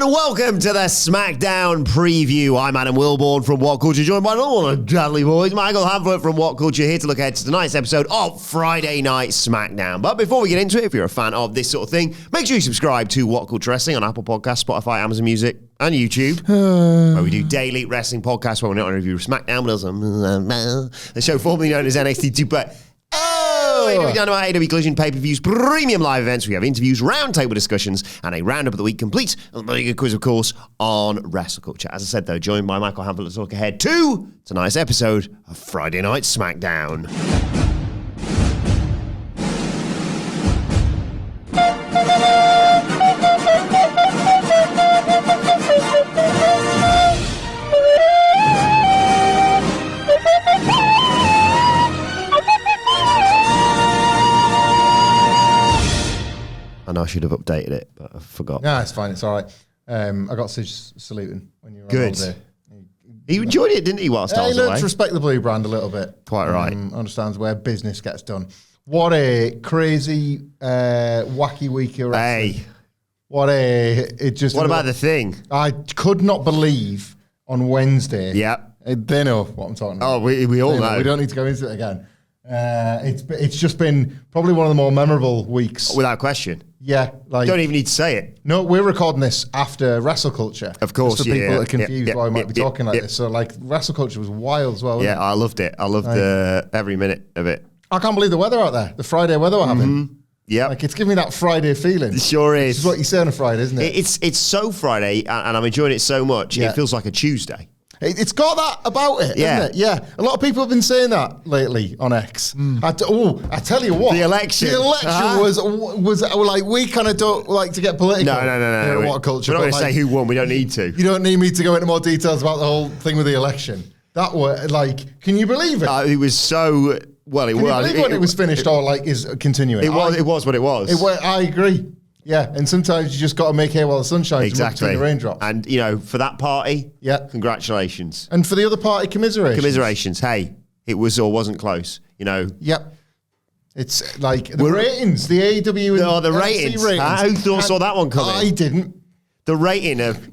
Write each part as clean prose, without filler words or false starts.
And welcome to the SmackDown preview. I'm Adam Wilbourn from WhatCulture, joined by all the Dudley boys, Michael Hamflett from WhatCulture, here to look ahead to tonight's episode of Friday Night SmackDown. But before we get into it, if you're a fan of this sort of thing, make sure you subscribe to WhatCulture Wrestling on Apple Podcasts, Spotify, Amazon Music, and YouTube, where we do daily wrestling podcasts where we're not only review SmackDown, but also the show formerly known as NXT 2. AEW Dynamite, AEW Collision, pay-per-views, premium live events. We have interviews, roundtable discussions, and a roundup of the week complete. And a very good quiz, of course, on WrestleCulture. As I said, though, joined by Michael Hamflett, let's look ahead to tonight's episode of Friday Night SmackDown. I know I should have updated it, but I forgot. No, it's fine. It's all right. I got Sid saluting when you were good. on He enjoyed it, didn't he, whilst I was away? He learned to respect the blue brand a little bit. Quite right. Understands where business gets done. What a crazy, wacky week of wrestling. Hey. What about the thing? I could not believe on Wednesday. Yeah. They know what I'm talking about. Oh, we all know. We don't need to go into it again. It's just been probably one of the more memorable weeks. Without question. Yeah, don't even need to say it. No, we're recording this after WrestleCulture. Of course, just so people are confused why we might be talking like this. So, like, WrestleCulture was wild as well. Yeah, I loved it. I loved every minute of it. I can't believe the weather out there. The Friday weather we're having. Yeah, like it's giving me that Friday feeling. It sure is. This is what you say on a Friday, isn't it? It's so Friday, and I'm enjoying it so much. Yeah. It feels like a Tuesday. It's got that about it, isn't it? Yeah. A lot of people have been saying that lately on X. I tell you what. The election. Was like, we kind of don't like to get political. No. WhatCulture. We're not going to say who won. We don't need to. You don't need me to go into more details about the whole thing with the election. That was like, can you believe it? It was so, well, it was. Can you believe when it was finished or like is continuing? It was what it was. I agree. Yeah, and sometimes you just got to make hay while the sun shines. Exactly. And the raindrops. And, for that party, congratulations. And for the other party, commiserations. Hey, it was or wasn't close, Yep. It's like the ratings, the AEW and the ratings. Who saw that one coming? I didn't. The rating of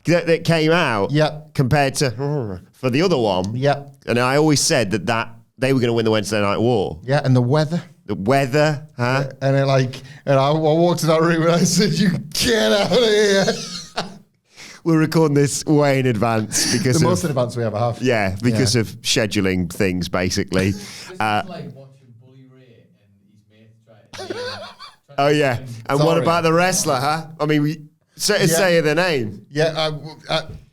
that came out compared to for the other one. Yeah. And I always said that they were going to win the Wednesday Night War. Yeah, and the weather. The weather, huh? And I walked to that room and I said, "You get out of here." We're recording this way in advance because the most in advance we ever have. Yeah, because of scheduling things, basically. It's like watching Bully Ray and his mates try. Oh yeah, and what about the wrestler, huh? I mean, say the name. Yeah,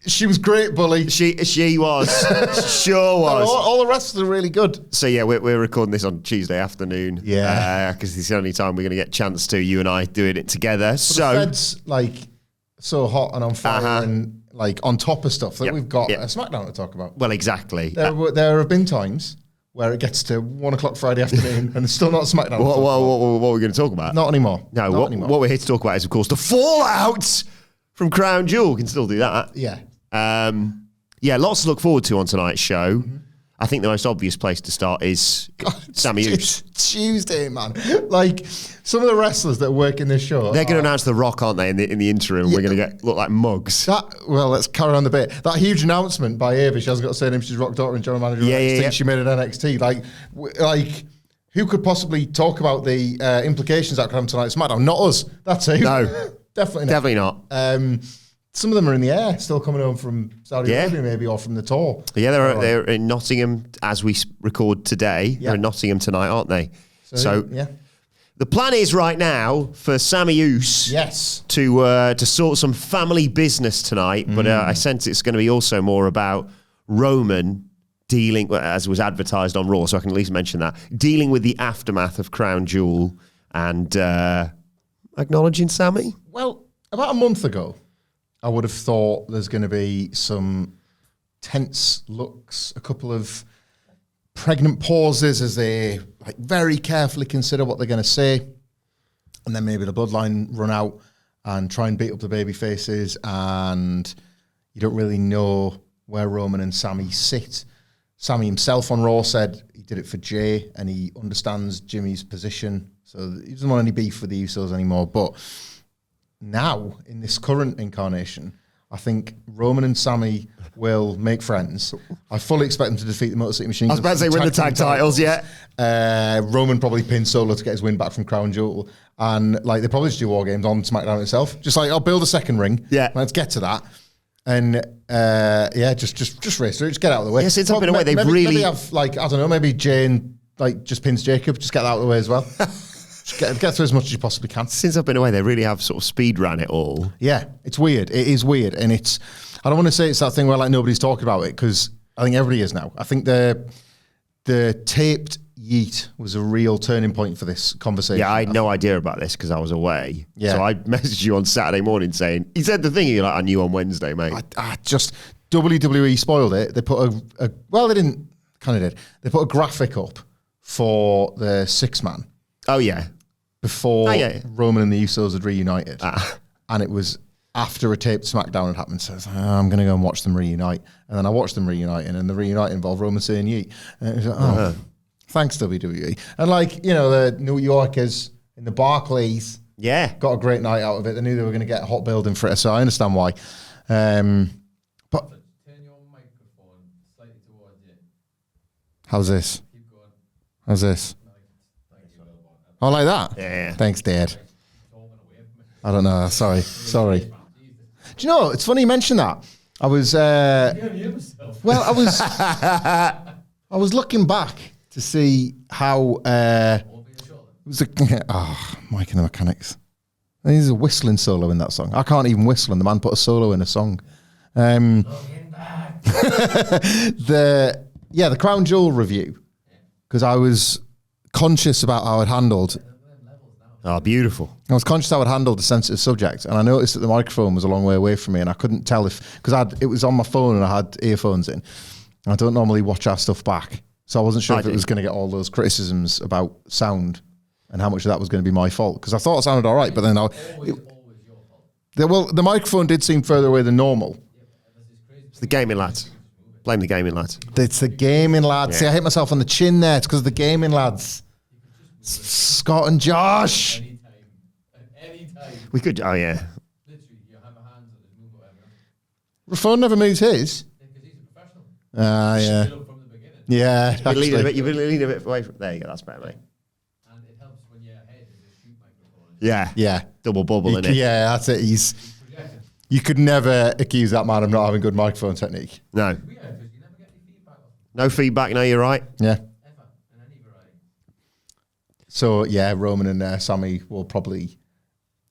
she was great, Bully. She was, sure was. All the wrestlers are really good. So yeah, we're recording this on Tuesday afternoon. Yeah, because it's the only time we're going to get a chance to you and I doing it together. So the Fed's like so hot and on fire and like on top of stuff that we've got a SmackDown to talk about. Well, exactly. There have been times where it gets to 1 o'clock Friday afternoon and it's still not SmackDown. What are we going to talk about? Not anymore. No, what we're here to talk about is, of course, the fallout from Crown Jewel. We can still do that. Yeah. Lots to look forward to on tonight's show. Mm-hmm. I think the most obvious place to start is Sammy Uso. It's Tuesday, man. Like, some of the wrestlers that work in this show. They're going to announce The Rock, aren't they, in the interim? Yeah. We're going to look like mugs. Let's carry on the bit. That huge announcement by Ava, she hasn't got to say her name, she's Rock Daughter and general manager of NXT. Yeah. She made it NXT. Like, who could possibly talk about the implications that could happen tonight at SmackDown? Not us. That's who. No. Definitely not. Some of them are in the air, still coming home from Saudi Arabia, maybe, or from the tour. Yeah, they're in Nottingham as we record today. Yeah. They're in Nottingham tonight, aren't they? So the plan is right now for Sammy Uso to sort some family business tonight, but I sense it's going to be also more about Roman dealing, as was advertised on Raw, so I can at least mention that, dealing with the aftermath of Crown Jewel and acknowledging Sammy. Well, about a month ago, I would have thought there's going to be some tense looks, a couple of pregnant pauses as they very carefully consider what they're going to say, and then maybe the Bloodline run out and try and beat up the baby faces, and you don't really know where Roman and Sammy sit. Sammy himself on Raw said he did it for Jay and he understands Jimmy's position, so he doesn't want any beef with the Usos anymore, but now, in this current incarnation, I think Roman and Sami will make friends. I fully expect them to defeat the Motor City Machine I was about to say win the tag titles, yeah. Roman probably pin Solo to get his win back from Crown Jewel. And like they probably just do War Games on SmackDown itself. Just like, I'll build a second ring. Yeah. Let's get to that. And just race through it. Just get out of the way. Yes, it's up in a way. Maybe have, like, I don't know, maybe Jane like just pins Jacob. Just get that out of the way as well. Just get through as much as you possibly can. Since up in a way, they really have sort of speed ran it all. Yeah, it's weird. It is weird. And it's, I don't want to say it's that thing where like nobody's talking about it because I think everybody is now. I think the taped yeet was a real turning point for this conversation. Yeah, I had no idea about this because I was away. Yeah. So I messaged you on Saturday morning saying, he said the thing, and you're like, I knew on Wednesday, mate. I just, WWE spoiled it. They put well, they didn't, kind of did. They put a graphic up for the 6-man. Oh, yeah. Before Roman and the Usos had reunited. And it was after a taped SmackDown had happened. So I was like, I'm going to go and watch them reunite. And then I watched them reuniting, and the reunite involved Roman saying yeet. And it was like, thanks, WWE. And like, you know, the New Yorkers in the Barclays got a great night out of it. They knew they were going to get a hot building for it, so I understand why. But turn your microphone slightly towards you. how's this? Keep going. How's this? Thank you. Oh, like that? Yeah. Thanks, Dad. Talking away from me. I don't know. Sorry. Do you know, it's funny you mention that. I was, well, I was looking back to see how, it was Mike and the Mechanics. There's a whistling solo in that song. I can't even whistle, and the man put a solo in a song. The Crown Jewel review, because I was conscious about how I'd handled. Oh, beautiful. I was conscious how I'd handled the sensitive subject, and I noticed that the microphone was a long way away from me, and I couldn't tell because it was on my phone and I had earphones in. I don't normally watch our stuff back, so I wasn't sure if it was going to get all those criticisms about sound and how much of that was going to be my fault, because I thought it sounded all right, but then Always your fault. well, the microphone did seem further away than normal. It's the gaming lads. Blame the gaming lads. It's the gaming lads. Yeah. See, I hit myself on the chin there. It's because of the gaming lads. Scott and Josh. Anytime. We could, oh yeah. Literally, you have a hand on his move, whatever. Rafon never moves his. Because he's a professional. Yeah. Stood up from the beginning. Yeah. You've been leaning a bit away from, there you go, that's better, mate. And it helps when your head is a shoot microphone. Yeah. Double bubble in it. Yeah, that's it. Projecting. You could never accuse that man of not having good microphone technique. No. We are, because you never get any feedback. No feedback, no, you're right. Yeah. Ever. In any variety. So, yeah, Roman and Sami will probably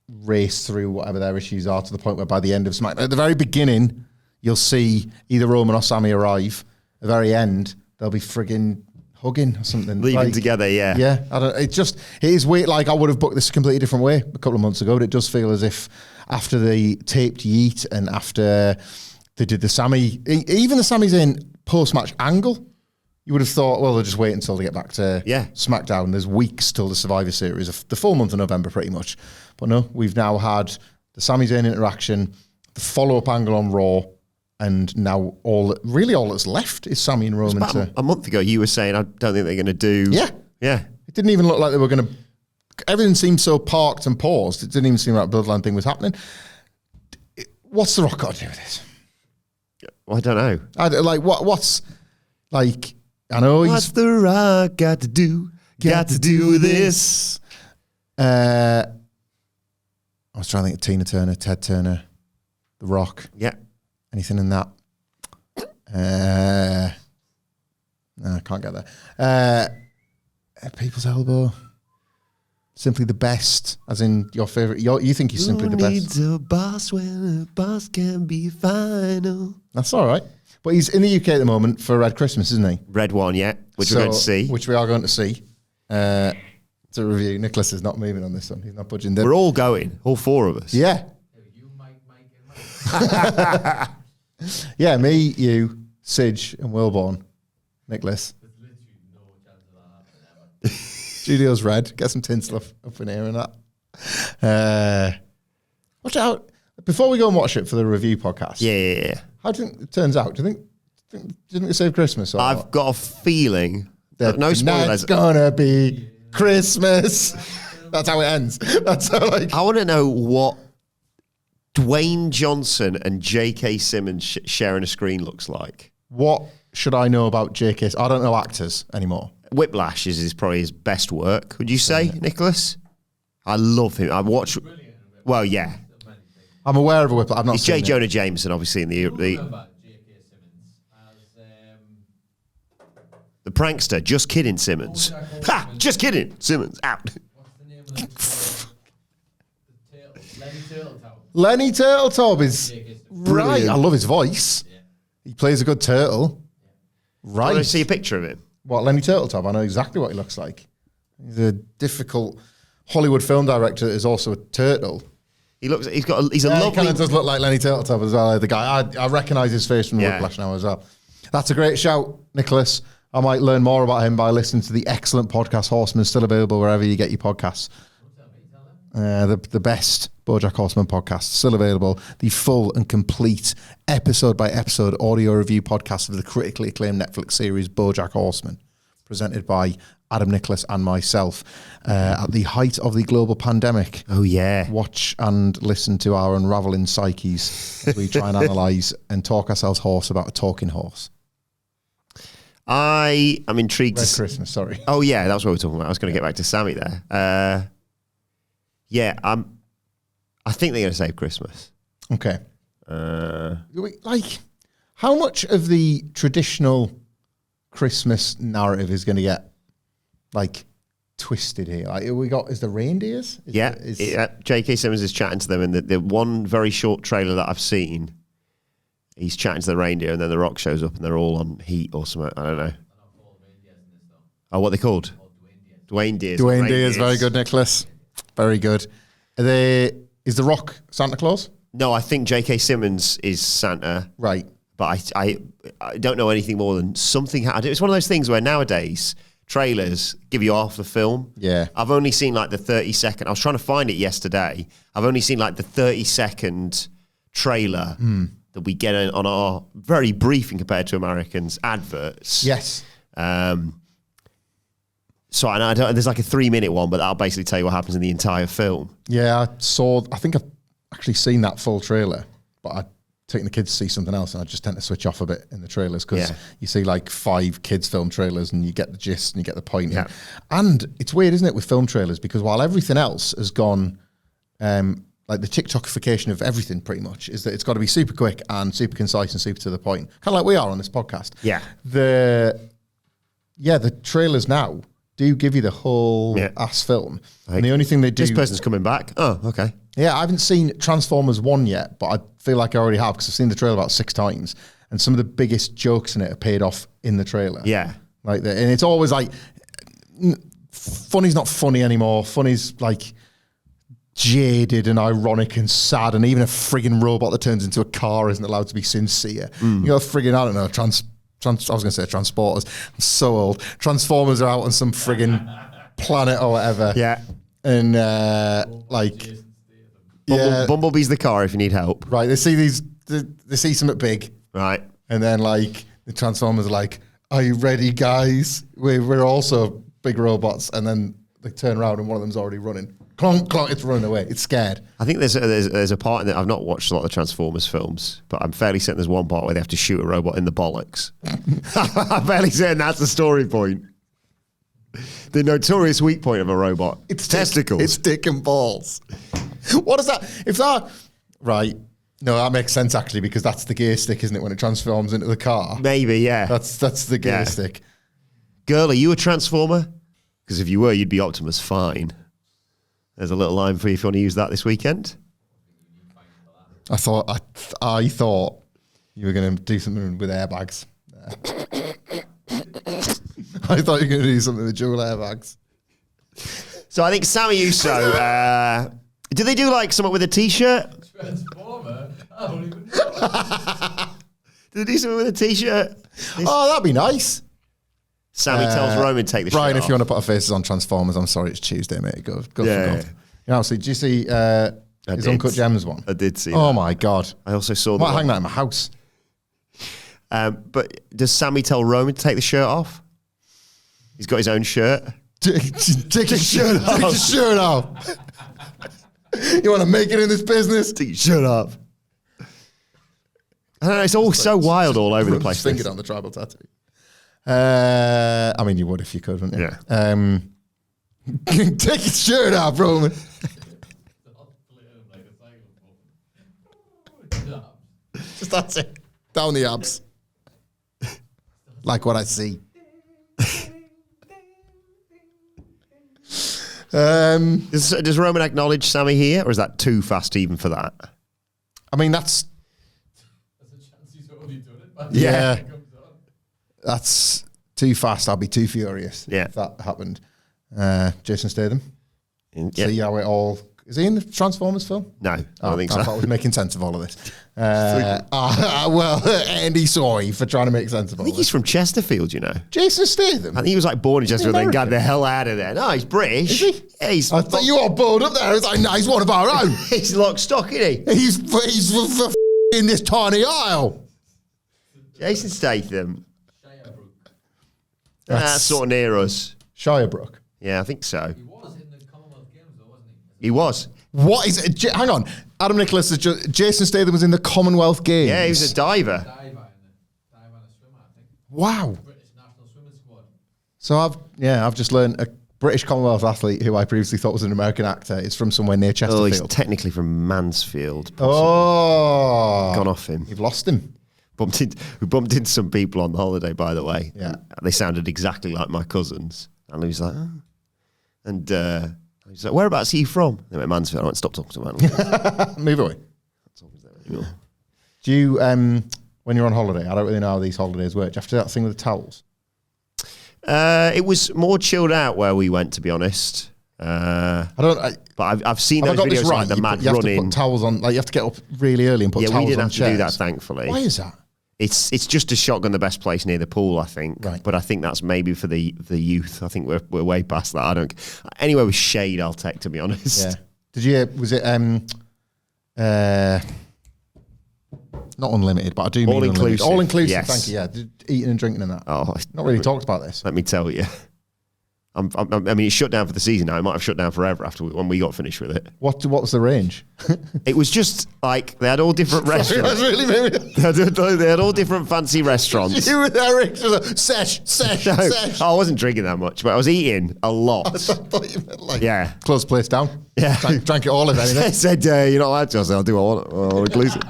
race through whatever their issues are to the point where by the end of SmackDown, at the very beginning, you'll see either Roman or Sami arrive. At the very end, they'll be frigging hugging or something. Leaving together, yeah. Yeah, it is weird. Like, I would have booked this a completely different way a couple of months ago, but it does feel as if after the taped yeet and after they did the Sami, even the Sami Zayn post-match angle, you would have thought, well, they'll just wait until they get back to SmackDown. There's weeks till the Survivor Series, the full month of November pretty much. But no, we've now had the Sami Zayn interaction, the follow-up angle on Raw, and now all that's left is Sami and Roman. A month ago, you were saying, I don't think they're going to do... Yeah. It didn't even look like they were going to... Everything seemed so parked and paused. It didn't even seem like Bloodline thing was happening. What's The Rock got to do with this? Well, I don't know. What's... Like, I know What's The Rock got to do? Got to do this. I was trying to think of Tina Turner, Ted Turner, The Rock. Yeah. Anything in that? No, I can't get there. People's Elbow. Simply the best, as in your favourite. You think he's simply the best. Who needs a boss when a boss can be final? That's all right. But he's in the UK at the moment for Red Christmas, isn't he? Red one, yeah. Which we're going to see. Which we are going to see. To review. Nicholas is not moving on this one. He's not budging. We're all going. All four of us. Yeah. You, Mike, and Mike. Yeah, me, you, Sidge, and Wilbourn. Nicholas. There's literally no chance of that happening ever. Studio's red. Get some tin stuff up in here and that. Watch out. Before we go and watch it for the review podcast. Yeah. How do you think it turns out? Do you think they save Christmas? Or I've got a feeling that no spoilers. It's gonna be Christmas. That's how it ends. That's how, like. I want to know what Dwayne Johnson and J.K. Simmons sharing a screen looks like. What should I know about J.K.? I don't know actors anymore. Whiplash is probably his best work. Would you say, Nicholas? I love him. I watch. Well, yeah. I'm aware of a Whiplash. I've not He's seen J. it. Jonah Jameson, obviously, in the J.K. Simmons as the prankster. Just kidding, Simmons. Ha! Just kidding, Simmons. Out. what's the name of the turtle? Lenny Turtletop is right. Brilliant. I love his voice. Yeah. He plays a good turtle. Want to Right. see a picture of him? What, Lenny Turtletop? I know exactly what he looks like. He's a difficult Hollywood film director that is also a turtle. He's a He lovely. kind of does look like Lenny Turtletop as well. The guy, I recognise his face from Yeah. Whiplash now as well. That's a great shout, Nicholas. I might learn more about him by listening to the excellent podcast Horseman, still available wherever you get your podcasts. The best BoJack Horseman podcast, still available. The full and complete episode by episode audio review podcast of the critically acclaimed Netflix series BoJack Horseman, presented by Adam Nicholas and myself at the height of the global pandemic. Oh, yeah. Watch and listen to our unraveling psyches as we try and analyse and talk ourselves hoarse about a talking horse. I'm intrigued Red to. Christmas, sorry. Oh, yeah, that's what we're talking about. I was going to get back to Sammy there. Yeah, I think they're going to save Christmas. Okay. Like, how much of the traditional Christmas narrative is going to get, like, twisted here? Like, is the reindeers? J.K. Simmons is chatting to them, and the one very short trailer that I've seen, he's chatting to the reindeer, and then The Rock shows up, and they're all on heat or something. I don't know. Oh, what are they called? Dwayne Deers. Dwayne Deers, very good, Nicholas. Very good. Is The Rock Santa Claus? No, I think J.K. Simmons is Santa. Right. But I don't know anything more than something. It's one of those things where nowadays trailers give you half the film. Yeah. I've only seen like the 30-second. I was trying to find it yesterday. I've only seen like the 30-second trailer that we get on our very brief, compared to Americans, adverts. Yes. So I don't, there's like a 3-minute one, but that'll basically tell you what happens in the entire film. Yeah, I think I've actually seen that full trailer, but I've taken the kids to see something else, and I just tend to switch off a bit in the trailers because you see like 5 kids film trailers and you get the gist and you get the point. Yeah. And it's weird, isn't it, with film trailers, because while everything else has gone, like the TikTokification of everything pretty much, is that it's got to be super quick and super concise and super to the point, kind of like we are on this podcast. Yeah. The trailers now do give you the whole ass film. Like, and the only thing they do... This person's coming back. Oh, okay. Yeah, I haven't seen Transformers 1 yet, but I feel like I already have because I've seen the trailer about 6 times, and some of the biggest jokes in it are paid off in the trailer. Yeah. And it's always like, funny's not funny anymore. Funny's like jaded and ironic and sad, and even a frigging robot that turns into a car isn't allowed to be sincere. You got frigging, I don't know, I was going to say transporters. I'm so old. Transformers are out on some frigging planet or whatever. Yeah. And Bumblebee's the car if you need help. right, they see something big, Right. and then like the Transformers are like, "Are you ready, guys? We're also big robots." And then they turn around and one of them's already running. Clonk, clonk, it's running away. It's scared. I think there's a part in it. I've not watched a lot of the Transformers films, but I'm fairly certain there's one part where they have to shoot a robot in the bollocks. I'm fairly certain that's the story point. The notorious weak point of a robot. It's testicles. It's dick and balls. What is that? Right. No, that makes sense actually, because that's the gear stick, isn't it, when it transforms into the car? Maybe, yeah. That's the gear stick. Girl, are you a Transformer? Because if you were, you'd be Optimus Fine. There's a little line for you if you want to use that this weekend. I thought you were going to do something with airbags. I thought you were going to do something with dual airbags. So I think Sammy Uso, do they do like something with a t-shirt? Transformer? I don't even know. Do they do something with a t-shirt? Oh, that'd be nice. Sammy tells Roman take the Brian, shirt if you off. want to put our faces on Transformers, I'm sorry, it's Tuesday, mate. Go for Yeah. God. You know, so did you see his did. Uncut Gems one? I did see Oh that. my God. I also saw I that. might hang that in my house. But does Sammy tell Roman to take the shirt off? He's got his own shirt. Take your shirt off. Take your shirt off. You want to make it in this business? Shut up. I don't know, it's all so wild all over the place. Finger on the tribal tattoo. I mean, you would if you could, wouldn't you? Yeah. Take his shirt off, Roman. Just that's it. Down the abs. Like what I see. Does Roman acknowledge Sammy here, or is that too fast even for that? I mean, that's... There's a chance he's already done it. But Yeah. That's too fast. I'll be too furious Yeah. if that happened. Jason Statham. Yeah. See how it all... Is he in the Transformers film? No, I don't think I so. thought I was making sense of all of this. Well, Andy, sorry for trying to make sense of all I think of he's this. from Chesterfield, you know. Jason Statham? I think he was like born in Chesterfield and then got American? the hell out of there. No, he's British. Is he? Yeah, he's, I thought you all balled up there. It's like, no, he's one of our own. he's lock stock, isn't he? He's in this tiny aisle. Jason Statham. Shirebrook. That's sort of near us. Shirebrook. Yeah, I think so. He was in the Commonwealth Games, though, wasn't he? He was. What is it? Hang on. Adam Nicholas is Jason Statham was in the Commonwealth Games. Yeah, he was a diver. Diver and a swimmer, I think. Wow. British national swimming squad. So I've just learned a British Commonwealth athlete who I previously thought was an American actor is from somewhere near Oh, Chesterfield. he's technically from Mansfield. Possibly. Oh, Gone off him. You've lost him. We bumped into some people on the holiday, by the way. Yeah. They sounded exactly like my cousins. And he was like, oh. And he's like, whereabouts are you from? They went, Mansfield. I went, stop talking to man. Move away. Do you, when you're on holiday, I don't really know how these holidays work. Do you have to do that thing with the towels? It was more chilled out where we went, to be honest. But I've seen Have those I got videos this right? like the mad you have to running. put towels on, like you have to get up really early and put Yeah, towels on we didn't have to do that, chairs. thankfully. Why is that? It's just a shotgun, the best place near the pool, I think. Right. But I think that's maybe for the youth. I think we're way past that. I don't. Anywhere with shade, I'll take. To be honest. Yeah. Did you? Was it? Not unlimited, but I do mean All unlimited. inclusive. All inclusive. Yes. Thank you. Yeah, eating and drinking and that. Oh, Not really talked about this. let me tell you. I mean, it shut down for the season now. It might have shut down forever after when we got finished with it. What was the range? It was just like they had all different restaurants. That's really maybe. They had all different fancy restaurants. You with Eric, sesh. I wasn't drinking that much, but I was eating a lot. I thought you meant like Yeah. close the place down. Yeah. Drank it all if They anything. said, you're not allowed to. I said, I'll do what I want. All inclusive.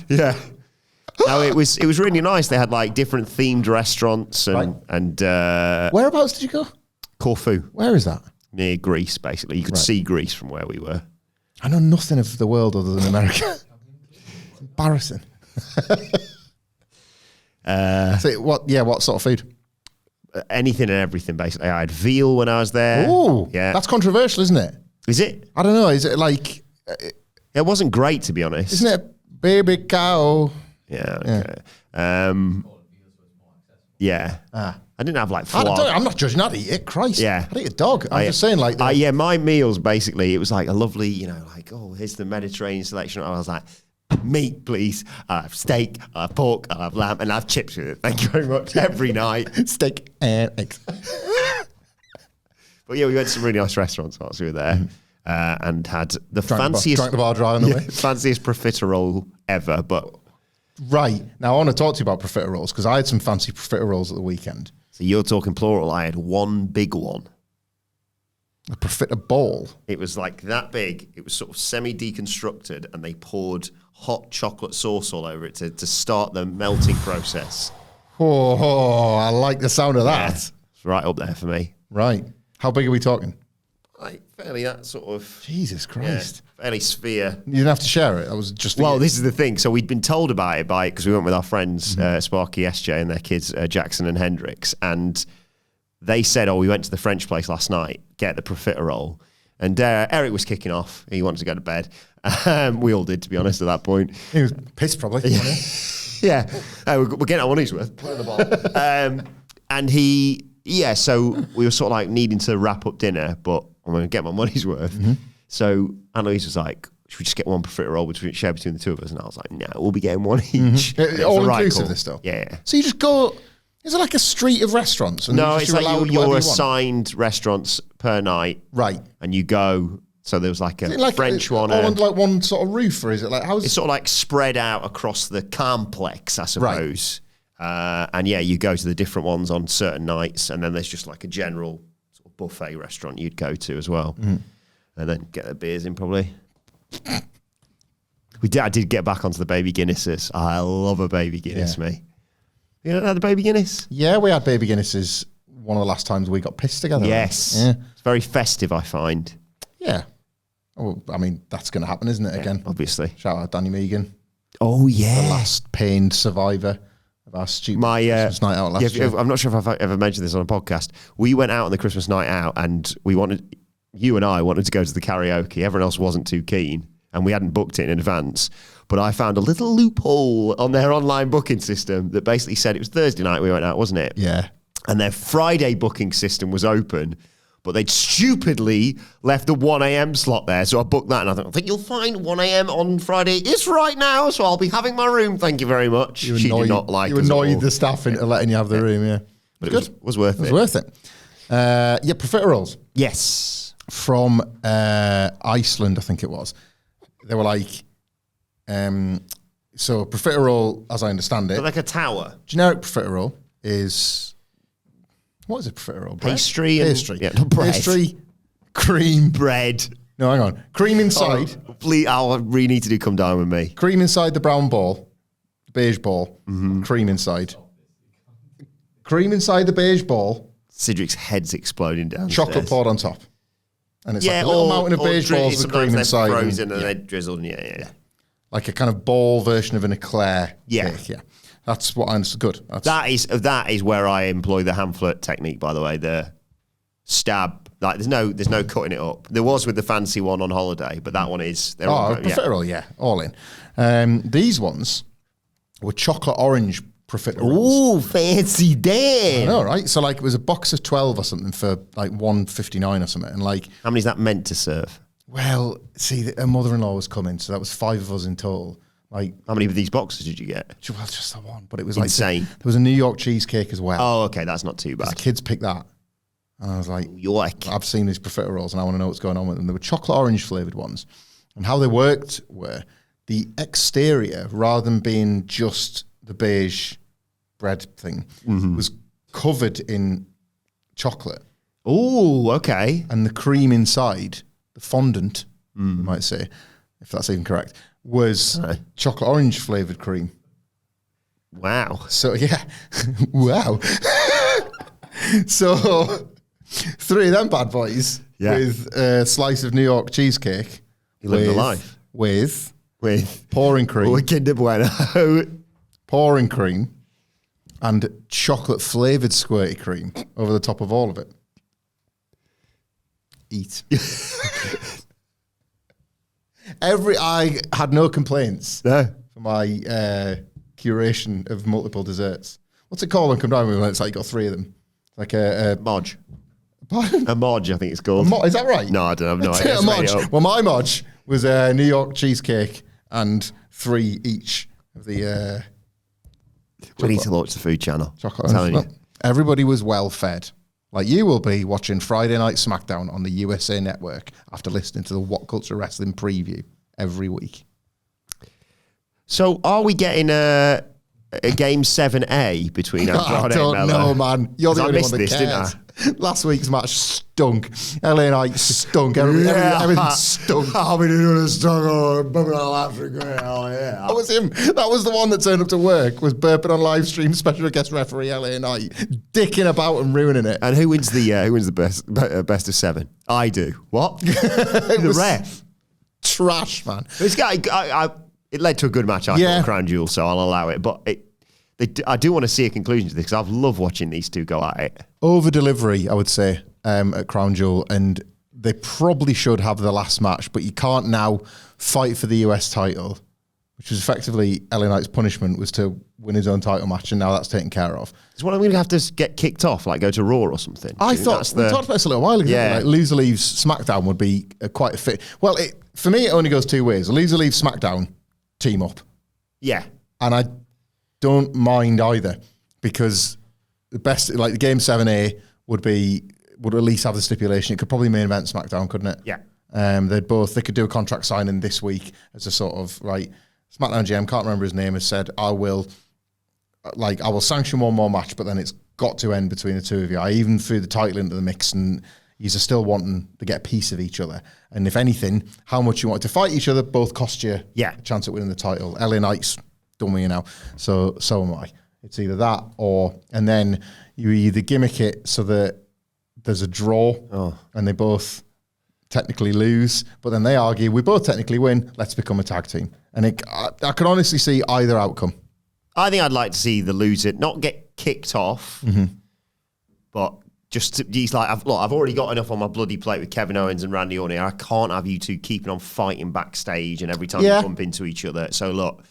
Yeah. No, it was really nice. They had like different themed restaurants and Whereabouts did you go? Corfu, Where is that? near Greece, basically. You could see Greece from where we were. I know nothing of the world other than America. It's embarrassing. So what sort of food? Anything and everything, basically. I had veal when I was there. Ooh, yeah. that's controversial, isn't it? Is it? I don't know. Is it like? It wasn't great, to be honest. Isn't it baby cow? Yeah. Okay. Yeah. I didn't have like flog. I'm not judging. I'd eat it. Christ. Yeah. I'd eat a dog. I'm just saying, like. Yeah, my meals basically, it was like a lovely, here's the Mediterranean selection. I was like, meat, please. I have steak, I have pork, I have lamb, and I have chips with it. Thank you very much. Every night. Steak and eggs. But yeah, we went to some really nice restaurants whilst we were there. And had the fanciest. Drank the bar dry on the way. Fanciest profiterole ever, but. Right. Now, I want to talk to you about profiteroles because I had some fancy profiteroles at the weekend. So you're talking plural. I had one big one. A profiterole. It was like that big. It was sort of semi-deconstructed, and they poured hot chocolate sauce all over it to start the melting process. Oh, I like the sound of that. Yeah, it's right up there for me. Right. How big are we talking? Like fairly that sort of Jesus Christ. fairly sphere. You didn't have to share it. That was just for Well, you. this is the thing. So we'd been told about it because we went with our friends Sparky, SJ, and their kids Jackson and Hendrix, and they said, "Oh, we went to the French place last night. Get the profiterole." And Eric was kicking off. He wanted to go to bed. We all did, to be honest, at that point. He was pissed probably. Yeah, we're getting our money's worth. Put it in the bottle. And so we were sort of like needing to wrap up dinner, but I'm going to get my money's worth. So Annalise was like, should we just get one profiterole share between the two of us? And I was like, no, we'll be getting one each. All inclusive this stuff? Yeah. So you just go, is it like a street of restaurants? And No, you it's just like allowed you're whatever you want? assigned restaurants per night. Right. And you go So there was like a Is it like French one. all under like one sort of roof, or is it like how's It's sort of like spread out across the complex, I suppose. And yeah, you go to the different ones on certain nights, and then there's just like a general sort of buffet restaurant you'd go to as well, and then get the beers in probably. I did get back onto the baby Guinnesses. I love a baby Guinness, me. You know, had the baby Guinness? Yeah, we had baby Guinnesses one of the last times we got pissed together. Yes. Yeah. It's very festive, I find. Yeah. Oh, I mean, that's going to happen, isn't it, again? Obviously. Shout out Danny Megan, Oh, yeah. the last pained survivor of our stupid Christmas night out last year. I'm not sure if I've ever mentioned this on a podcast. We went out on the Christmas night out, and you and I wanted to go to the karaoke. Everyone else wasn't too keen, and we hadn't booked it in advance. But I found a little loophole on their online booking system that basically said it was Thursday night we went out, wasn't it? Yeah. And their Friday booking system was open, but they'd stupidly left the 1 a.m. slot there. So I booked that, and I think you'll find 1 a.m. on Friday is right now, so I'll be having my room. Thank you very much. She did not like us at all. You annoyed the staff into letting you have the room, yeah. But it was worth it. It was worth it. Yeah, profiteroles Yes. from Iceland, I think it was. They were like, so profiterole, as I understand it, But like a tower. generic profiterole is, what is a profiterole? Bread? Pastry. Pastry. Yeah, not bread. Pastry, cream. Bread. No, hang on. Cream inside. Oh, please, I really need to do Come Down With Me. Cream inside the brown ball, the beige ball. Cream inside. Cream inside the beige ball. Cedric's head's exploding downstairs. Chocolate poured on top. And it's like a little mountain of beige balls with cream inside. Frozen and they're drizzled. Yeah. Like a kind of ball version of an eclair Yeah. cake. Yeah. That's what I understood. Good. That is where I employ the Hamflett technique, by the way. The stab. Like there's no cutting it up. There was with the fancy one on holiday, but that one is. Profiterole, yeah. All in. These ones were chocolate orange profiteroles. Ooh, fancy I Dan. know, right? So like it was a box of 12 or something for like $1.59 or something. And like, How many is that meant to serve? well, see, her mother-in-law was coming, so that was 5 of us in total. Like, How many of these boxes did you get? well, just the one, but it was Insane. like there was a New York cheesecake as well. Oh, okay, that's not too The bad. kids picked that, and I was like, York. I've seen these profiteroles, and I want to know what's going on with them. They were chocolate orange flavored ones, and how they worked were the exterior, rather than being just the beige bread thing, was covered in chocolate, Ooh, okay. and the cream inside, the fondant, you might say, if that's even correct, was chocolate orange flavored cream. Wow. So yeah, wow. So 3 of them bad boys with a slice of New York cheesecake. You lived a life. With With pouring cream, Kinder Bueno. pouring cream, and chocolate flavored squirty cream over the top of all of it. Eat. I had no complaints No. for my curation of multiple desserts. What's it called when come down with when it's like you got 3 of them? Like a Modge. pardon? A Modge, I think it's called. Is that right? No, I don't have no I'd idea. say a Just made it Modge. up. Well, my Modge was a New York cheesecake and 3 each of the We need to launch the food channel. chocolate. I'm telling you. Everybody was well fed. Like you will be watching Friday Night SmackDown on the USA Network after listening to the WhatCulture Wrestling preview every week. So are we getting a game 7A between Andrade I and don't Mello? know, man. You're the 'Cause I only missed one that this, didn't cares. Last week's match stunk. LA Knight stunk. Everything stunk. I'll be doing a struggle, bumping on live stream. Yeah. That was him. That was the one that turned up to work, was burping on live stream, special guest referee LA Knight, dicking about and ruining it. And who wins the best of 7? I do. What? The ref. Trash, man. This guy, it led to a good match, I thought, Crown Jewel, so I'll allow it. But I do want to see a conclusion to this because I've loved watching these two go at it. Over delivery, I would say, at Crown Jewel, and they probably should have the last match, but you can't now fight for the US title, which was effectively LA Knight's punishment, was to win his own title match, and now that's taken care of. It's what I'm going to have to get kicked off, like go to Raw or something. I thought, we talked about this a little while ago, Yeah. like loser leaves SmackDown would be quite a fit. Well, for me, it only goes 2 ways. A loser leaves SmackDown, team up. Yeah. And I don't mind either, because the best, like the game 7A would at least have the stipulation. It could probably main event SmackDown, couldn't it? Yeah. They could do a contract signing this week as a sort of, right, SmackDown GM, can't remember his name, has said, I will sanction one more match, but then it's got to end between the two of you. I even threw the title into the mix, and you're still wanting to get a piece of each other. And if anything, how much you want to fight each other both cost you a chance at winning the title. LA Knight's done with you now, so am I. It's either that and then you either gimmick it so that there's a draw and they both technically lose, but then they argue, we both technically win, let's become a tag team. And I can honestly see either outcome. I think I'd like to see the loser not get kicked off, but he's like, I've already got enough on my bloody plate with Kevin Owens and Randy Orton. I can't have you two keeping on fighting backstage and every time you bump into each other. So look,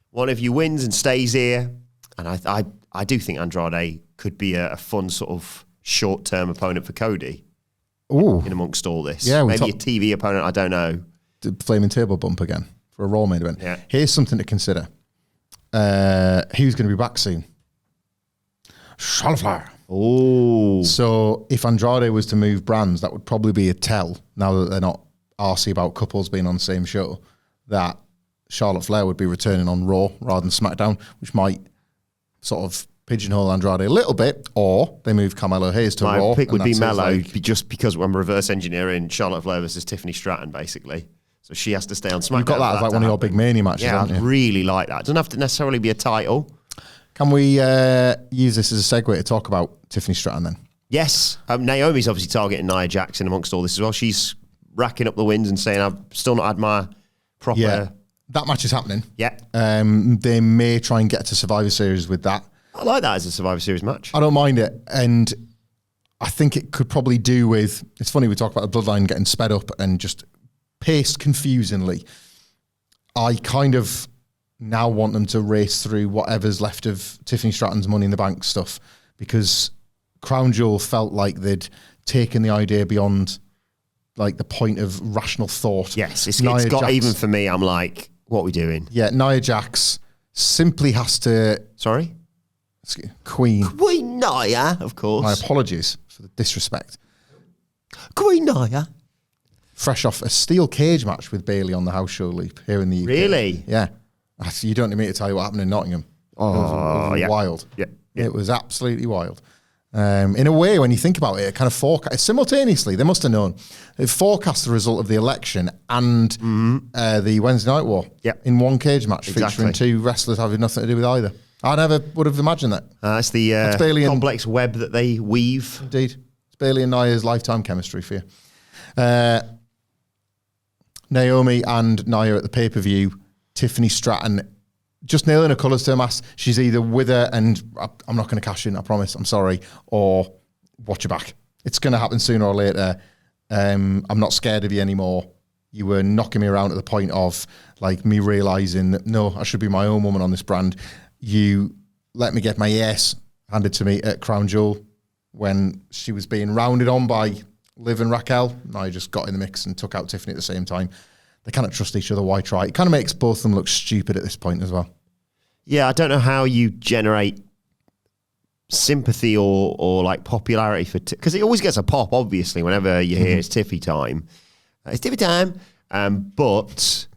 one of you wins and stays here, and I do think Andrade could be a fun sort of short-term opponent for Cody. Ooh. In amongst all this. Yeah, maybe a TV opponent, I don't know. The flaming table bump again for a Raw main event. Yeah. Here's something to consider. Who's going to be back soon? Charlotte Flair. Oh. So if Andrade was to move brands, that would probably be a tell, now that they're not arsey about couples being on the same show, that Charlotte Flair would be returning on Raw rather than SmackDown, which might sort of pigeonhole Andrade a little bit, or they move Carmelo Hayes to Raw. My pick would be Mello, just because I'm reverse engineering Charlotte Flair versus Tiffany Stratton, basically. So she has to stay on SmackDown. You've got that as like one of your big Mania matches, haven't you? I really like that. It doesn't have to necessarily be a title. Can we use this as a segue to talk about Tiffany Stratton then? Yes. Naomi's obviously targeting Nia Jackson amongst all this as well. She's racking up the wins and saying, I've still not had my proper... Yeah, that match is happening. Yeah. They may try and get to Survivor Series with that. I like that as a Survivor Series match. I don't mind it. And I think it could probably do with... It's funny, we talk about the Bloodline getting sped up and just paced confusingly. I kind of now want them to race through whatever's left of Tiffany Stratton's Money in the Bank stuff, because Crown Jewel felt like they'd taken the idea beyond like the point of rational thought. Yes, it's got, even for me, I'm like, what are we doing? Yeah, Nia Jax simply has to... Sorry? Queen Nia, of course. My apologies for the disrespect. Queen Nia. Fresh off a steel cage match with Bayley on the house show loop here in the UK. Really? Yeah. You don't need me to tell you what happened in Nottingham. Oh, it was wild. Yeah. It was absolutely wild. In a way, when you think about it, kind of forecast simultaneously. They must have known. It forecast the result of the election and the Wednesday Night War in one cage match, featuring two wrestlers having nothing to do with either. I never would have imagined that. It's the complex web that they weave. Indeed. It's Bayley and Nia's lifetime chemistry for you. Naomi and Nia at the pay-per-view. Tiffany Stratton just nailing her colours to her mask. She's either with her and I'm not going to cash in, I promise, I'm sorry, or watch your back. It's going to happen sooner or later. I'm not scared of you anymore. You were knocking me around at the point of like me realising that, no, I should be my own woman on this brand. You let me get my ass handed to me at Crown Jewel when she was being rounded on by Liv and Raquel. I just got in the mix and took out Tiffany at the same time. They cannot trust each other. Why try? It kind of makes both of them look stupid at this point as well. Yeah, I don't know how you generate sympathy or like popularity for... Because it always gets a pop, obviously, whenever you hear it's Tiffy time. It's Tiffy time. But...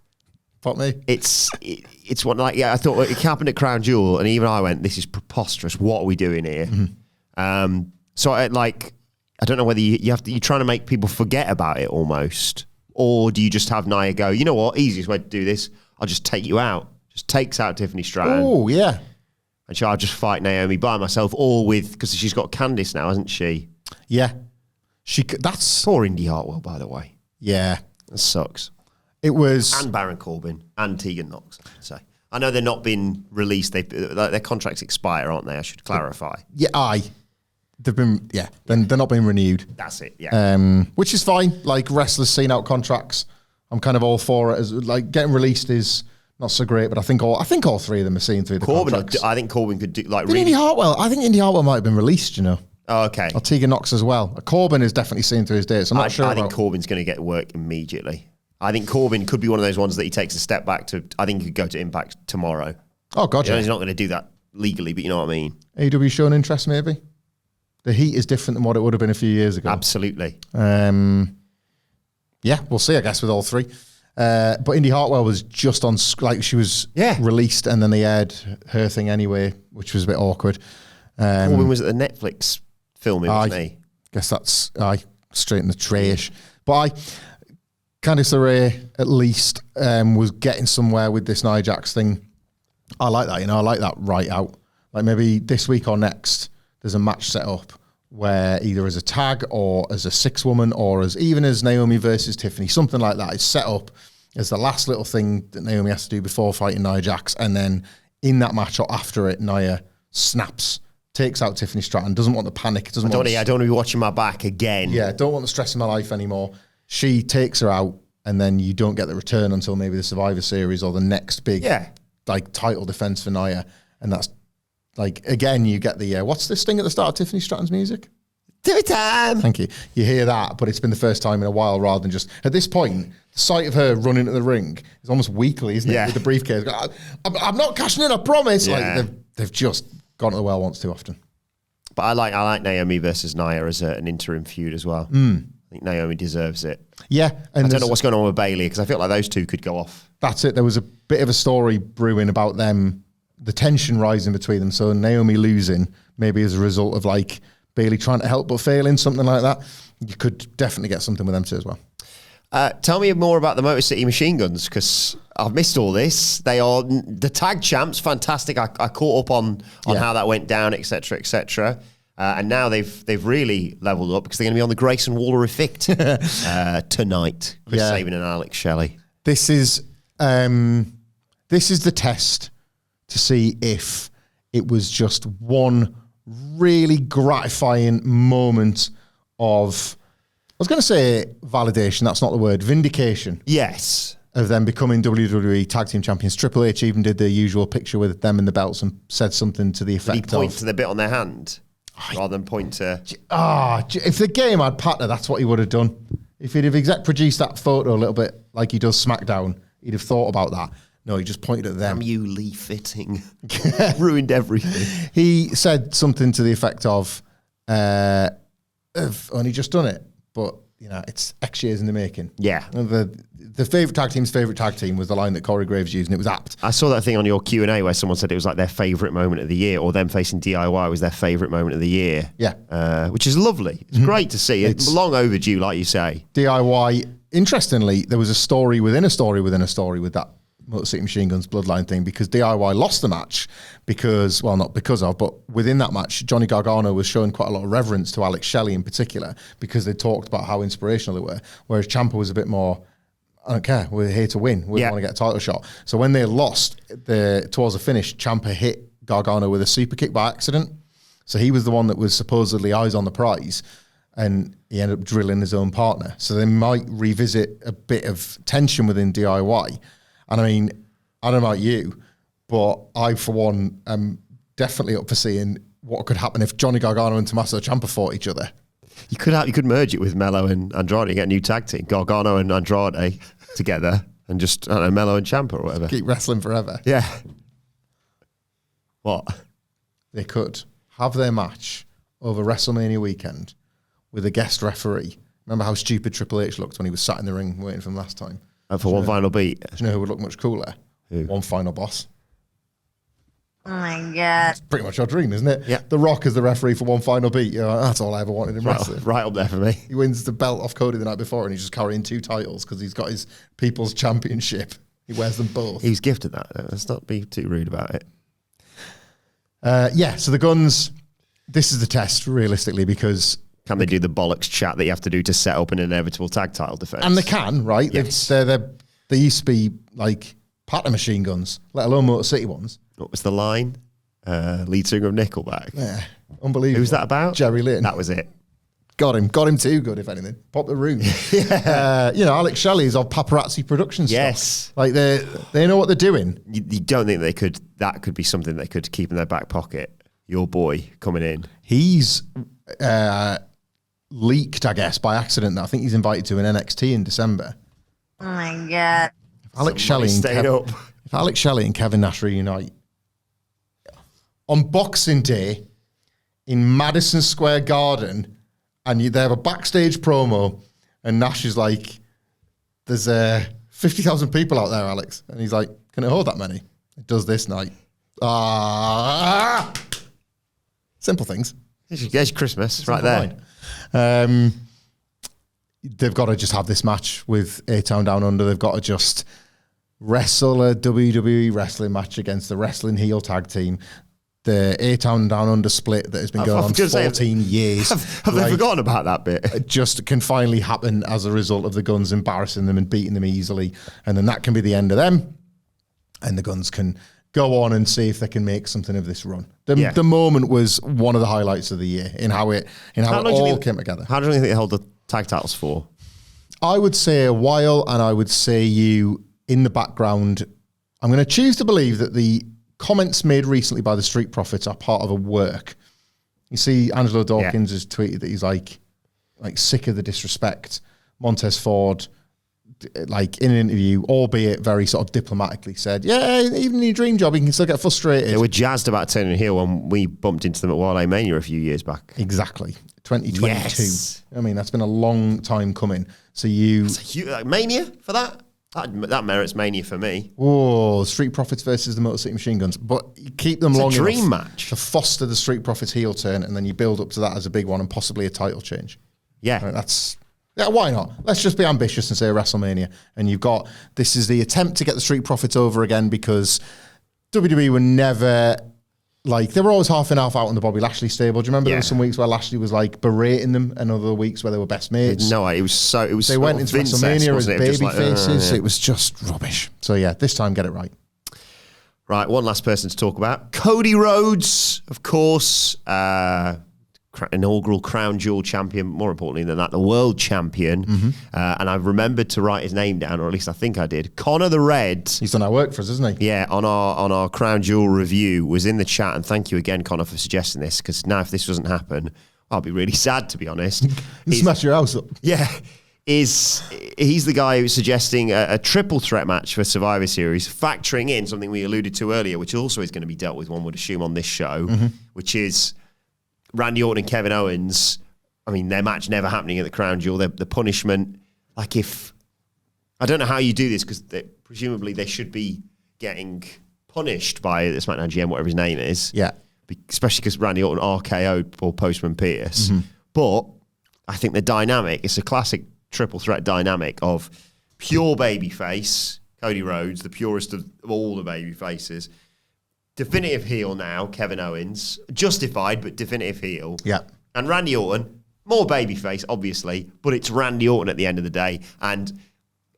Fuck me. It's one like, I thought it happened at Crown Jewel, and even I went, this is preposterous. What are we doing here? So I don't know whether you're trying to make people forget about it almost, or do you just have Nia go, you know what, easiest way to do this, I'll just take you out. Just takes out Tiffany Stratton. Oh, yeah. And I'll just fight Naomi by myself, or with, because she's got Candice now, hasn't she? Yeah. That's... Poor Indy Hartwell, by the way. Yeah. That sucks. It was... And Baron Corbin and Tegan Knox, I should say. I know they're not been released. Their contracts expire, aren't they? I should clarify. Yeah, they've been... Yeah, they're not being renewed. That's it, yeah. Which is fine. Like, wrestlers seeing out contracts, I'm kind of all for it. As like, getting released is not so great, but I think all three of them are seeing through the contracts. I think Corbin could do... like. Indy Hartwell. I think Indy Hartwell might have been released, you know. Oh, okay. Or Tegan Knox as well. Corbin is definitely seen through his dates. I'm not sure. I think Corbin's going to get work immediately. I think Corbin could be one of those ones that he takes a step back to. I think he could go to Impact tomorrow. Oh, God, yeah. He's not going to do that legally, but you know what I mean. AEW showing interest, maybe? The heat is different than what it would have been a few years ago. Absolutely. Yeah, we'll see, I guess, with all three. But Indy Hartwell was just on, she was released and then they aired her thing anyway, which was a bit awkward. Corbin was at the Netflix filming, wasn't he? Guess that's straight in the trash. But Candice LeRae at least was getting somewhere with this Nia Jax thing. I like that, I like that right out. Like maybe this week or next, there's a match set up where either as a tag or as a 6-woman or even as Naomi versus Tiffany, something like that is set up as the last little thing that Naomi has to do before fighting Nia Jax. And then in that match or after it, Nia snaps, takes out Tiffany Stratton, doesn't want the panic. I don't want to be watching my back again. Yeah, don't want the stress in my life anymore. She takes her out and then you don't get the return until maybe the Survivor Series or the next big title defense for Nia. And that's again, you get the, what's this thing at the start of Tiffany Stratton's music? Tiffany time! Thank you. You hear that, but it's been the first time in a while rather than just, at this point, the sight of her running to the ring is almost weekly, isn't it? With the briefcase. I'm not cashing in, I promise. Yeah. They've just gone to the well once too often. But I like Naomi versus Nia as an interim feud as well. I think Naomi deserves it. Yeah. And I don't know what's going on with Bayley because I feel like those two could go off. That's it. There was a bit of a story brewing about them, the tension rising between them. So Naomi losing, maybe as a result of Bayley trying to help but failing, something like that. You could definitely get something with them too as well. Tell me more about the Motor City Machine Guns because I've missed all this. They are the tag champs, fantastic. I caught up on how that went down, etc., etc. And now they've really leveled up because they're going to be on the Grayson Waller effect tonight. Chris Sabin and Alex Shelley. This is the test to see if it was just one really gratifying moment of, I was going to say validation, that's not the word, vindication. Yes. Of them becoming WWE Tag Team Champions. Triple H even did the usual picture with them in the belts and said something to the effect of... Did he point to the bit on their hand rather than point to... if the game had partner, that's what he would have done. If he'd have exec produced that photo a little bit like he does SmackDown, he'd have thought about that. No, he just pointed at them. Damn you, Lee Fitting. Ruined everything. He said something to the effect of, I've only just done it, but it's X years in the making. Yeah. The favourite tag team's favourite tag team was the line that Corey Graves used, and it was apt. I saw that thing on your Q&A where someone said it was like their favourite moment of the year, or them facing DIY was their favourite moment of the year. Yeah. Which is lovely. It's great to see. It's long overdue, like you say. DIY, interestingly, there was a story within a story within a story with that Motor City Machine Guns Bloodline thing because DIY lost the match because, well, not because of, but within that match, Johnny Gargano was showing quite a lot of reverence to Alex Shelley in particular because they talked about how inspirational they were, whereas Ciampa was a bit more, I don't care, we're here to win, we want to get a title shot. So when they lost towards the finish, Ciampa hit Gargano with a super kick by accident. So he was the one that was supposedly eyes on the prize and he ended up drilling his own partner. So they might revisit a bit of tension within DIY. And I mean, I don't know about you, but I, for one, am definitely up for seeing what could happen if Johnny Gargano and Tommaso Ciampa fought each other. You could merge it with Mello and Andrade and get a new tag team, Gargano and Andrade together, and just, I don't know, Mello and Ciampa or whatever. Keep wrestling forever. Yeah. What? They could have their match over WrestleMania weekend with a guest referee. Remember how stupid Triple H looked when he was sat in the ring waiting for him last time? For one final beat. Do you know who would look much cooler? Who? One Final Boss. Oh my God. It's pretty much our dream, isn't it? Yeah. The Rock is the referee for One Final Beat. That's all I ever wanted in wrestling. Right up there for me. He wins the belt off Cody the night before and he's just carrying 2 titles because he's got his People's Championship. He wears them both. He was gifted that. Let's not be too rude about it. So the Guns, this is the test realistically because... Can they do the bollocks chat that you have to do to set up an inevitable tag title defense? And they can, right? Yes. They used to be like partner machine guns, let alone Motor City ones. What was the line? Lead singer of Nickelback. Yeah, unbelievable. Who's that about? Jerry Lynn. That was it. Got him too good, if anything. Pop the room. Alex Shelley is of Paparazzi Productions. Yes. Stuff. Like they know what they're doing. You don't think that could be something they could keep in their back pocket? Your boy coming in. He's leaked, I guess, by accident. I think he's invited to an NXT in December. Oh my God. If Alex Shelley and Kevin Nash reunite on Boxing Day in Madison Square Garden, and they have a backstage promo, and Nash is like, there's 50,000 people out there, Alex. And he's like, can it hold that many? It does this night. Simple things. There's Christmas right Simple there. mind. They've got to just have this match with A-Town Down Under. They've got to just wrestle a WWE wrestling match against the wrestling heel tag team. The A-Town Down Under split that has been going on 14 years. Have they forgotten about that bit? It just can finally happen as a result of the Guns embarrassing them and beating them easily. And then that can be the end of them. And the Guns can go on and see if they can make something of this run. The moment was one of the highlights of the year in how it all came together. How long do you think they held the tag titles for? I would say a while, and I would say you in the background. I'm going to choose to believe that the comments made recently by the Street Profits are part of a work. You see, Angelo Dawkins has tweeted that he's like sick of the disrespect. Montez Ford, like in an interview, albeit very sort of diplomatically, said, "Yeah, even in your dream job, you can still get frustrated." They were jazzed about turning heel when we bumped into them at Wale Mania a few years back. Exactly, 2022. Yes. I mean, that's been a long time coming. So Mania for that? That merits Mania for me. Oh, Street Profits versus the Motor City Machine Guns. But you keep them long enough. It's a dream enough match to foster the Street Profits heel turn, and then you build up to that as a big one and possibly a title change. Yeah. Why not? Let's just be ambitious and say WrestleMania. And this is the attempt to get the Street Profits over again, because WWE were never, they were always half in, half out on the Bobby Lashley stable. Do you remember there were some weeks where Lashley was berating them, and other weeks where they were best mates? No, it was. They went into WrestleMania as baby faces. Yeah. It was just rubbish. So yeah, this time get it right. Right, one last person to talk about. Cody Rhodes, of course, inaugural Crown Jewel champion, more importantly than that, the world champion. Mm-hmm. And I've remembered to write his name down, or at least I think I did. Connor the Red. He's done our work for us, hasn't he? Yeah, on our Crown Jewel review, was in the chat, and thank you again, Connor, for suggesting this, because now if this doesn't happen, I'll be really sad, to be honest. Smash your house up. Yeah. He's the guy who's suggesting a triple threat match for Survivor Series, factoring in something we alluded to earlier, which also is going to be dealt with, one would assume, on this show, which is Randy Orton and Kevin Owens. I mean, their match never happening at the Crown Jewel. The punishment, I don't know how you do this, because presumably they should be getting punished by the SmackDown GM, whatever his name is. Yeah. Especially because Randy Orton RKO'd Paul Postman Pierce. But I think the dynamic, it's a classic triple threat dynamic of pure babyface, Cody Rhodes, the purest of all the baby faces. Definitive heel now, Kevin Owens. Justified, but definitive heel. Yeah. And Randy Orton, more babyface, obviously, but it's Randy Orton at the end of the day. And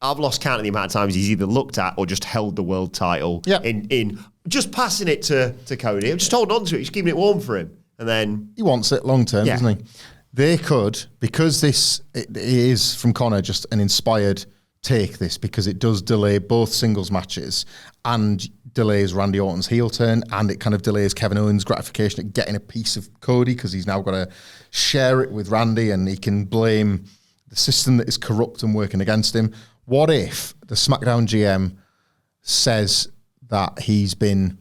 I've lost count of the amount of times he's either looked at or just held the world title in just passing it to Cody. I'm just holding on to it, just keeping it warm for him. And then he wants it long term, doesn't he? They could, because it is from Connor just an inspired take, this, because it does delay both singles matches and delays Randy Orton's heel turn, and it kind of delays Kevin Owens' gratification at getting a piece of Cody, because he's now got to share it with Randy, and he can blame the system that is corrupt and working against him. What if the SmackDown GM says that he's been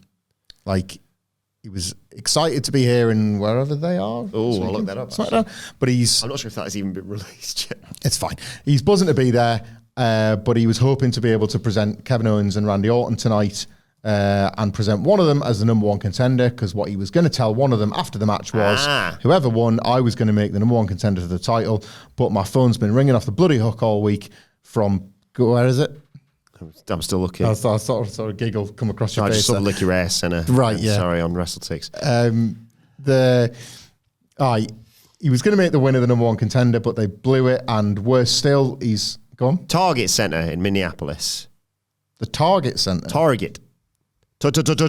he was excited to be here in wherever they are? Oh, I'll look that up. SmackDown. But I'm not sure if that has even been released yet. It's fine. He's buzzing to be there, but he was hoping to be able to present Kevin Owens and Randy Orton tonight, and present one of them as the number one contender, because what he was going to tell one of them after the match was, whoever won, I was going to make the number one contender to the title, but my phone's been ringing off the bloody hook all week from, where is it? I'm still looking. I sort of giggle come across your face. I just sort of lick your ass, and right, yeah. Sorry, on WrestleTix. He was going to make the winner the number one contender, but they blew it, and worse still, he's gone. Target Center in Minneapolis. The Target Center. Target. Target. See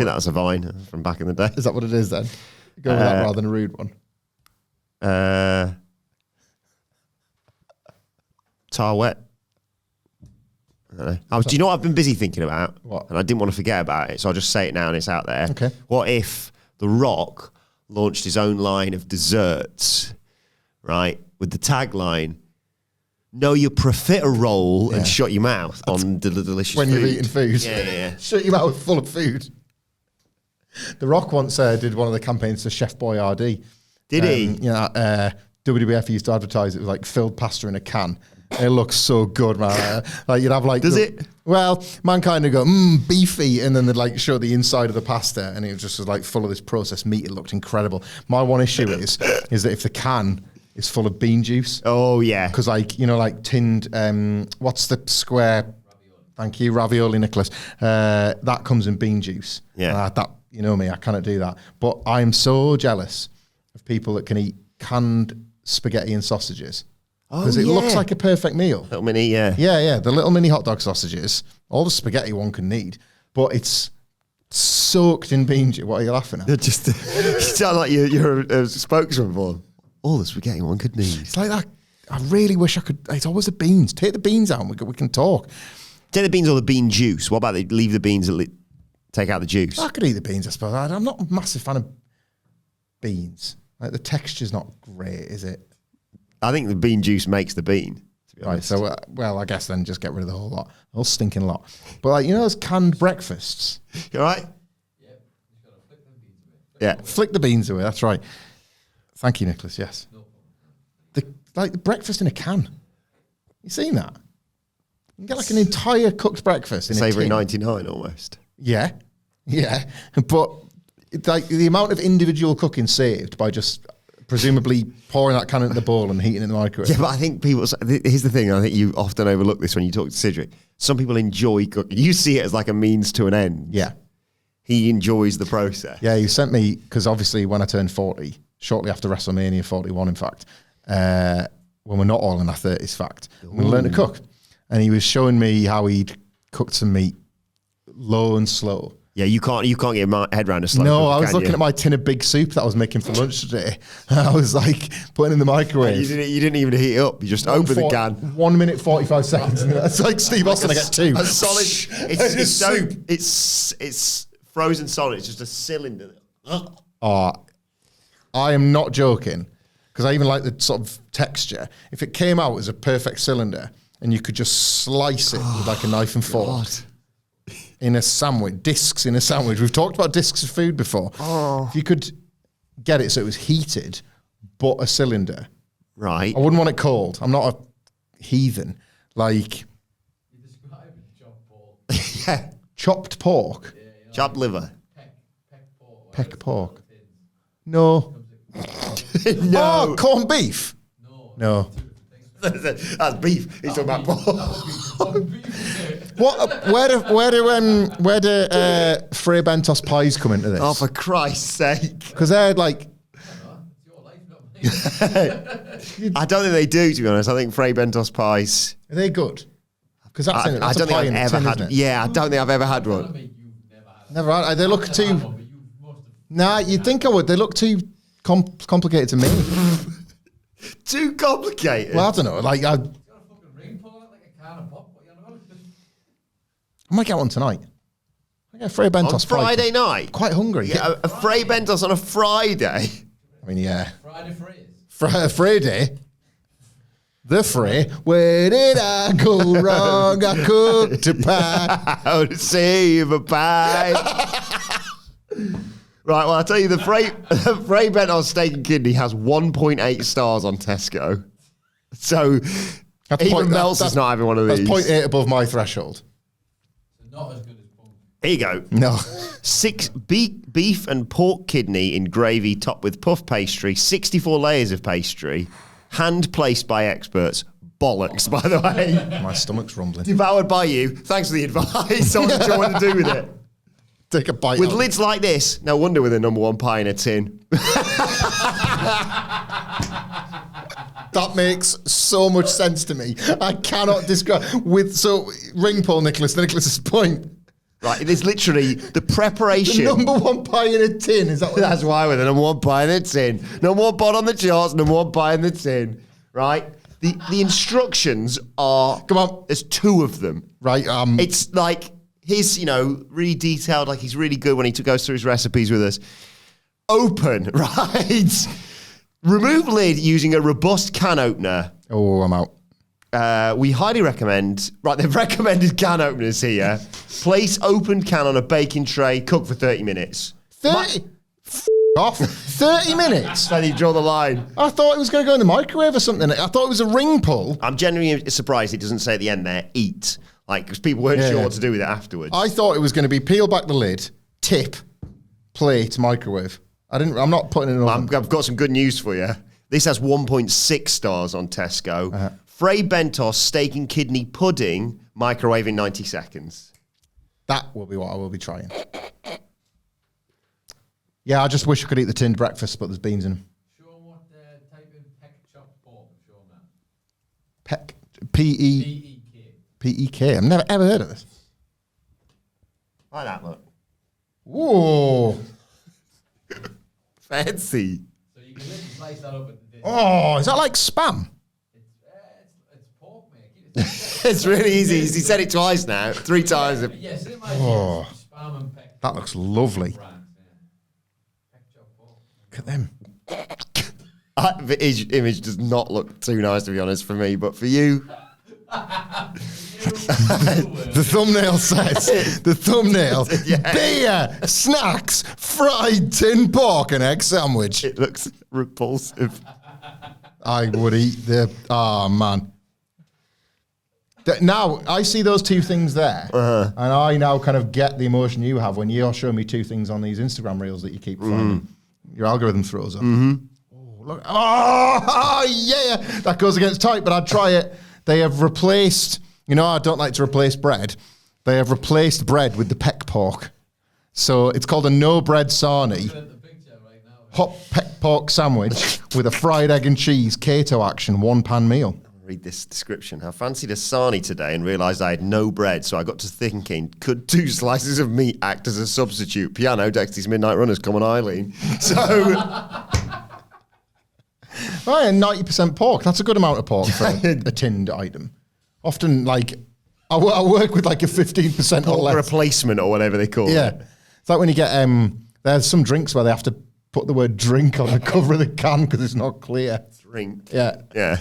that as a Vine from back in the day. Is that what it is then? Go with that rather than a rude one. Tarwet. I don't know. Do you know what I've been busy thinking about? What? And I didn't want to forget about it, so I'll just say it now and it's out there. Okay. What if The Rock launched his own line of desserts, right, with the tagline, "Know your profiterole and shut your mouth" on the delicious when food. You're eating food. Yeah. Shut your mouth full of food. The Rock once did one of the campaigns to Chef Boyardee. Did he? WWF used to advertise it was like filled pasta in a can. It looks so good, man. Like you'd have like... Does it? Well, Mankind would go, beefy, and then they'd like show the inside of the pasta, and it just was like full of this processed meat. It looked incredible. My one issue is that if the can is full of bean juice... Oh, yeah. Because like, you know, like tinned... what's the square... Thank you, ravioli, Nicholas. That comes in bean juice. Yeah. That, you know me, I cannot do that. But I'm so jealous of people that can eat canned spaghetti and sausages. Because it looks like a perfect meal. Little mini, yeah. Yeah. The little mini hot dog sausages, all the spaghetti one can need, but it's soaked in bean juice. What are you laughing at? Just you sound like you're a spokesman for all the spaghetti one could need. It's like that. I really wish I could. It's always the beans. Take the beans out and we can talk. Take the beans or the bean juice. What about they leave the beans and take out the juice? I could eat the beans, I suppose. I'm not a massive fan of beans. Like the texture's not great, is it? I think the bean juice makes the bean. To be Right, honest. so, I guess then just get rid of the whole lot. The whole stinking lot. But, like, you know those canned breakfasts? You all right? Yep. Just gotta flick them beans away. Yeah. Flick the beans away, that's right. Thank you, Nicholas, yes. No problem. The breakfast in a can. You seen that? You can get like an entire cooked breakfast in a Savoury tin. 99 almost. Yeah. But, like, the amount of individual cooking saved by just... presumably pouring that can into the bowl and heating it in the microwave. Yeah, but I think people... Here's the thing. I think you often overlook this when you talk to Cedric. Some people enjoy cooking. You see it as like a means to an end. Yeah. He enjoys the process. Yeah, you sent me... Because obviously when I turned 40, shortly after WrestleMania 41, in fact, when we're not all in our 30s, fact, we learned to cook. And he was showing me how he'd cooked some meat low and slow. Yeah, you can't get your head around a slow No, cooker, I was can looking you? at my tin of big soup that I was making for lunch today. And I was like putting it in the microwave. You didn't even heat it up. You just open the can. 1 minute 45 seconds. And that's like Steve Austin. I get two. A solid. It's soup. It's frozen solid. It's just a cylinder. Oh, I am not joking, because I even like the sort of texture. If it came out as a perfect cylinder and you could just slice it with like a knife and fork. God. In a sandwich, discs in a sandwich. We've talked about discs of food before. If you could get it so it was heated, but a cylinder. Right. I wouldn't want it cold. I'm not a heathen. Like... You describe it, chopped pork. Yeah. Chopped pork? Chopped liver. Peck pork. Peck pork. No. No. Oh, corned beef? No. That's beef. He's talking about pork. Where do Frey Bentos pies come into this? Oh, for Christ's sake. Because they're like... It's your life, not mine. I don't think they do, to be honest. I think Frey Bentos pies... Are they good? Because that's, I that's don't a pie think in I've a ever tin, had... isn't it? Yeah, I don't think I've ever had I one. mean, you've never had it. Never had. They look Had too... one, but you must have. Nah, you'd think I would. They look too complicated to me. Too complicated. Well, I don't know. Like, I You got a fucking ring pull it like a can of pop. What you on about? might get one tonight. I get Frey Bentos on Friday night? Quite hungry. Yeah, a Frey Bentos on a Friday. I mean, yeah. Friday phrase. Friday. The Frey. Where did I go wrong? I cooked a pie. How to save a pie. Right, well, I'll tell you, the Frey Bentos steak and kidney has 1.8 stars on Tesco. So even Mel's is not having one of these. That's 0.8 above my threshold. So not as good as punk. Here you go. No. 6 beef and pork kidney in gravy topped with puff pastry, 64 layers of pastry, hand placed by experts. Bollocks, by the way. My stomach's rumbling. Devoured by you. Thanks for the advice. I wasn't sure what to do with it. Take a bite. With out. lids like this, no wonder we're the number one pie in a tin. That makes so much sense to me. I cannot describe ring pull, Nicholas's point. Right, there's literally the preparation. The number one pie in a tin, is that what That's why we're the number one pie in the tin. Number one pot on the charts, number one pie in the tin. Right? The instructions are... Come on. There's 2 of them. Right, It's like... He's, really detailed, like he's really good when he goes through his recipes with us. Open, right? Remove lid using a robust can opener. Oh, I'm out. We highly recommend, right, they've recommended can openers here. Place open can on a baking tray, cook for 30 minutes. 30? off. 30 minutes. How do you draw the line? I thought it was going to go in the microwave or something. I thought it was a ring pull. I'm genuinely surprised it doesn't say at the end there, eat. Like, because people weren't sure what to do with it afterwards. I thought it was going to be peel back the lid, tip, plate, microwave. I'm not putting it in an oven. I've got some good news for you. This has 1.6 stars on Tesco. Frey Bentos steak and kidney pudding, microwave in 90 seconds. That will be what I will be trying. Yeah, I just wish I could eat the tinned breakfast, but there's beans in them. Show 'em what type of peck chopped pork. Show 'em that. Peck, P-E... P-E-K. I've never ever heard of this. Like that, look. Whoa. Fancy. So you can literally slice that up. Oh, is that like spam? It's pork, mate. It's really easy. He said it twice now. 3 times. Yes, it might Oh. be spam and peck. That looks lovely. Brands, yeah. Peck chopped pork. Look at them. The image does not look too nice, to be honest, for me, but for you... The thumbnail says, beer, snacks, fried tin pork and egg sandwich. It looks repulsive. I would eat man. Now, I see those 2 things there, and I now kind of get the emotion you have when you're showing me 2 things on these Instagram reels that you keep finding. Your algorithm throws up. Oh, look. Oh, yeah. That goes against type, but I'd try it. They have replaced, I don't like to replace bread. They have replaced bread with the peck pork. So it's called a no bread sarnie. Hot peck pork sandwich with a fried egg and cheese, keto action, 1-pan meal. Read this description. I fancied a sarnie today and realised I had no bread, so I got to thinking, could 2 slices of meat act as a substitute? Piano, Dexter's Midnight Runners, come on, Eileen. So... Oh, yeah, 90% pork. That's a good amount of pork for a tinned item. Often, like, I work with like a 15% or pork less. replacement or whatever they call it. Yeah. It's like when you get, there's some drinks where they have to put the word drink on the cover of the can because it's not clear. Drink. Yeah. Yeah.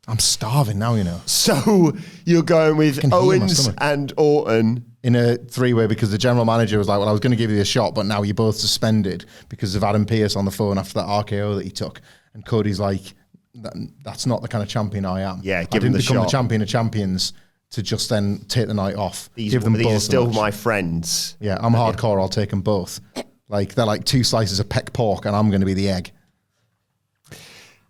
I'm starving now, So you're going with can hear my Owens stomach. and Orton. In a 3-way because the general manager was like, well, I was going to give you a shot, but now you're both suspended because of Adam Pearce on the phone after that RKO that he took. And Cody's like, that's not the kind of champion I am. Yeah, I give him didn't the become shot. the champion of champions to just then take the night off. These give them are both still the match. my friends. Yeah, I'm hardcore. I'll take them both. Like, they're like 2 slices of peck pork and I'm going to be the egg.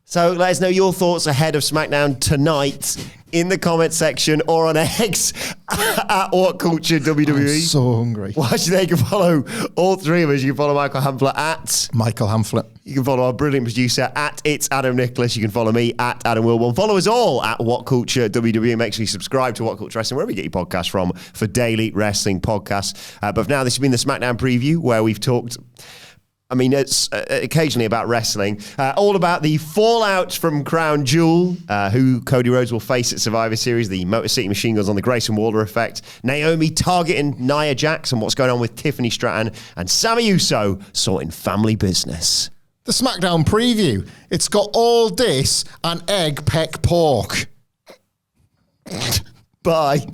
So let us know your thoughts ahead of SmackDown tonight in the comment section or on X at WhatCulture WWE. I'm so hungry. Watch there, you can follow all 3 of us. You can follow Michael Hamflett at... Michael Hamflett. You can follow our brilliant producer at It's Adam Nicholas. You can follow me at Adam Wilbourn. Follow us all at WhatCulture WWE. Make sure you subscribe to WhatCulture Wrestling, wherever you get your podcasts from, for daily wrestling podcasts. But for now, this has been the SmackDown preview, where we've talked... it's occasionally about wrestling. All about the fallout from Crown Jewel, who Cody Rhodes will face at Survivor Series, the Motor City Machine Guns on the Grayson Waller effect, Naomi targeting Nia Jax, and what's going on with Tiffany Stratton, and Sami Uso sorting family business. The SmackDown preview. It's got all this and egg peck pork. Bye.